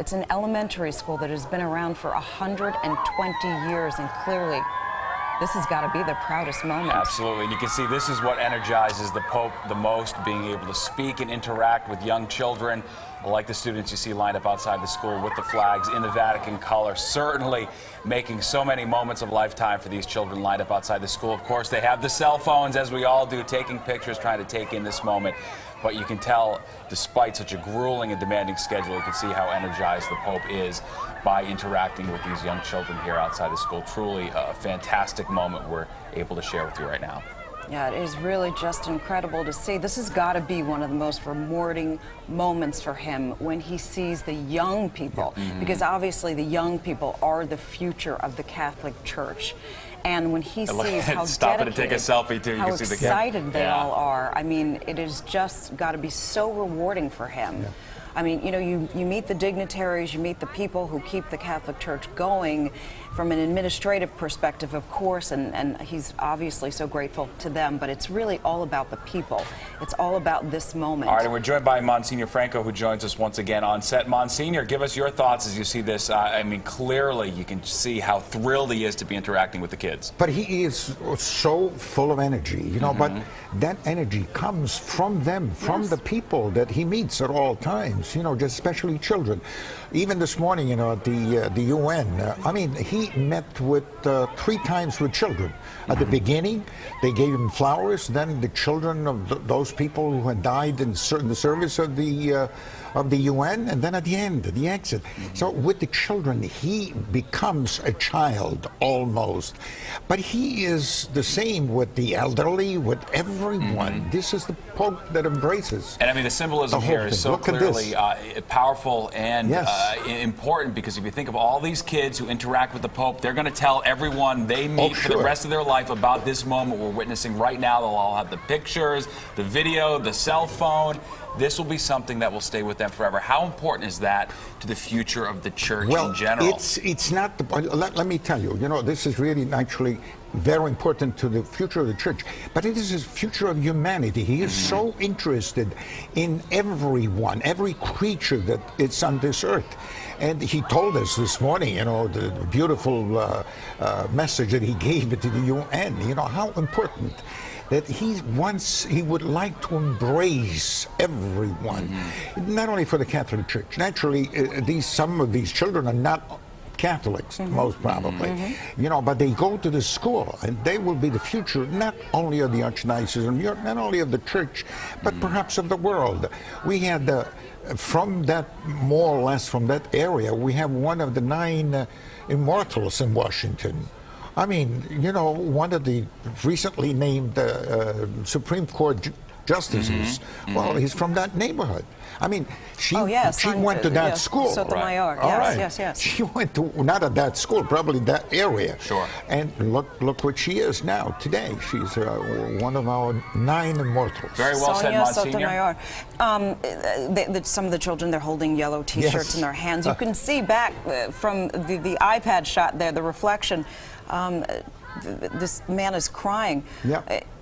It's an elementary school that has been around for 120 years, and clearly this has got to be the proudest moment. Absolutely. And you can see this is what energizes the Pope the most, being able to speak and interact with young children, like the students you see lined up outside the school with the flags in the Vatican color, certainly making so many moments of lifetime for these children lined up outside the school. Of course, they have the cell phones, as we all do, taking pictures, trying to take in this moment. But you can tell, despite such a grueling and demanding schedule, you can see how energized the Pope is by interacting with these young children here outside the school. Truly a fantastic moment we're able to share with you right now. Yeah, it is really just incredible to see. This has got to be one of the most rewarding moments for him when he sees the young people, because obviously the young people are the future of the Catholic Church. And when he sees how stop it and take a selfie too. You how can see the excited they all are, I mean, it has just got to be so rewarding for him. Yeah. I mean, you know, you meet the dignitaries, you meet the people who keep the Catholic Church going from an administrative perspective, of course, and he's obviously so grateful to them, but it's really all about the people. It's all about this moment. All right, and we're joined by Monsignor Franco, who joins us once again on set. Monsignor, give us your thoughts as you see this. I mean, clearly you can see how thrilled he is to be interacting with the kids. But he is so full of energy, you know, but that energy comes from them, from the people that he meets at all times, you know, just especially children. Even this morning, you know, at the UN, I mean, he met with 3 times with children. At the beginning, they gave him flowers. Then the children of those people who had died in the service of the UN, and then at the end, at the exit. So with the children, he becomes a child almost. But he is the same with the elderly, with everyone. This is the Pope that embraces. And I mean, the symbolism here is so clearly powerful and important, because if you think of all these kids who interact with the Pope, they're going to tell everyone they meet for the rest of their life about this moment we're witnessing right now. They'll all have the pictures, the video, the cell phone. This will be something that will stay with them forever. How important is that to the future of the church in general? It's not the, let me tell you, you know, this is really actually very important to the future of the church, but it is the future of humanity. He is so interested in everyone, every creature that is on this earth. And he told us this morning, you know, the beautiful message that he gave to the UN, you know, how important that he would like to embrace everyone, not only for the Catholic Church. Naturally, some of these children are not Catholics, most probably, you know, but they go to the school, and they will be the future not only of the Archdiocese of New York, not only of the Church, but perhaps of the world. We had, from that, more or less from that area, we have one of the 9 immortals in Washington. I mean, you know, one of the recently named Supreme Court justices, well, he's from that neighborhood. I mean, she went to that school. Sotomayor, yes. She went to, not at that school, probably that area. Sure. And look what she is now, today. She's one of our 9 immortals. Very well said, Monsignor. Sotomayor. Some of the children, they're holding yellow T-shirts in their hands. You can see back from the iPad shot there, the reflection. This man is crying.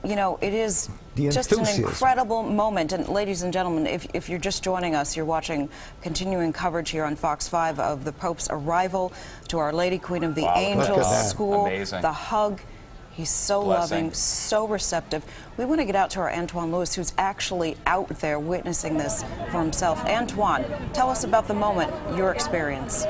You know, it is just an incredible moment. And ladies and gentlemen, if you're just joining us, you're watching continuing coverage here on Fox 5 of the Pope's arrival to Our Lady Queen of the Angels School. Amazing. The hug. He's so loving, so receptive. We want to get out to our Antoine Lewis, who's actually out there witnessing this for himself. Antoine, tell us about the moment, your experience.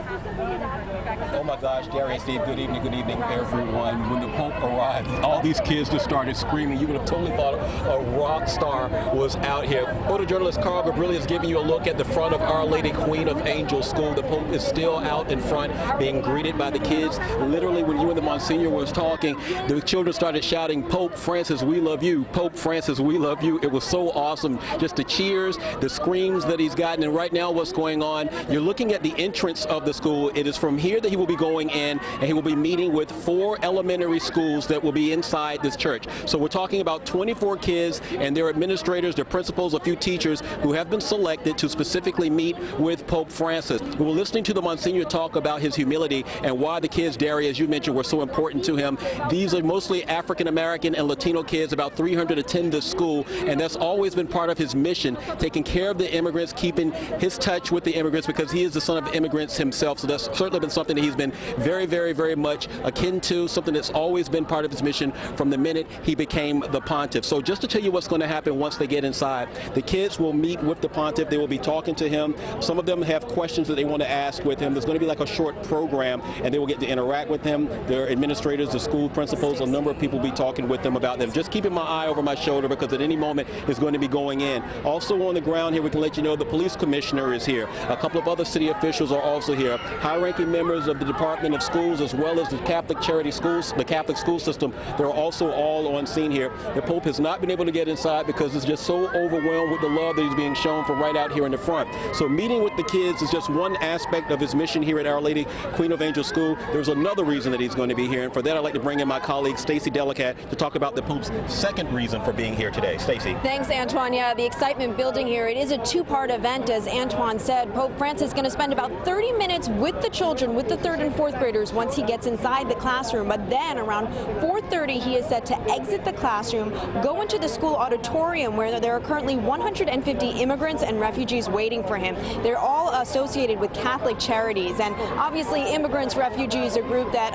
Oh my gosh, Darius, Steve, good evening, everyone. When the Pope arrived, all these kids just started screaming. You would have totally thought a rock star was out here. Photojournalist Carl Gabrielli is giving you a look at the front of Our Lady Queen of Angels School. The Pope is still out in front being greeted by the kids. Literally, when you and the Monsignor was talking, the children started shouting, "Pope Francis, we love you. Pope Francis, we love you." It was so awesome. Just the cheers, the screams that he's gotten. And right now what's going on, you're looking at the entrance of the school. It is from here that he will be going in, and he will be meeting with 4 elementary schools that will be inside this church. So we're talking about 24 kids and their administrators, their principals, a few teachers who have been selected to specifically meet with Pope Francis. We were listening to the Monsignor talk about his humility and why the kids, Dari, as you mentioned, were so important to him. These are most mostly African American and Latino kids. About 300 attend this school, and that's always been part of his mission, taking care of the immigrants, keeping his touch with the immigrants, because he is the son of immigrants himself. So that's certainly been something that he's been very, very, very much akin to, something that's always been part of his mission from the minute he became the pontiff. So just to tell you what's going to happen once they get inside, the kids will meet with the pontiff. They will be talking to him. Some of them have questions that they want to ask with him. There's going to be like a short program, and they will get to interact with him. Their administrators, the school principals, a number of people will be talking with them about them. Just keeping my eye over my shoulder, because at any moment is going to be going in. Also on the ground here, we can let you know the police commissioner is here. A couple of other city officials are also here. High-ranking members of the Department of Schools, as well as the Catholic charity schools, the Catholic school system, they're also all on scene here. The Pope has not been able to get inside because it's just so overwhelmed with the love that he's being shown from right out here in the front. So meeting with the kids is just one aspect of his mission here at Our Lady Queen of Angels School. There's another reason that he's going to be here, and for that I'd like to bring in my colleague Stacey Delicat to talk about the Pope's second reason for being here today. Stacey. Thanks, Antoine. Yeah, the excitement building here. It is a two-part event, as Antoine said. Pope Francis is going to spend about 30 minutes with the children, with the 3rd and 4th graders, once he gets inside the classroom. But then around 4:30, he is set to exit the classroom, go into the school auditorium where there are currently 150 immigrants and refugees waiting for him. They're all associated with Catholic charities, and obviously immigrants, refugees, a group that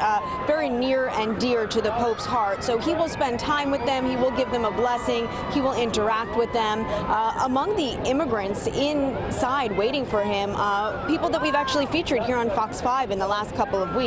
very near and dear to the Pope's heart. So he will spend time with them. He will give them a blessing. He will interact with them. Among the immigrants inside waiting for him, people that we've actually featured here on Fox 5 in the last couple of weeks.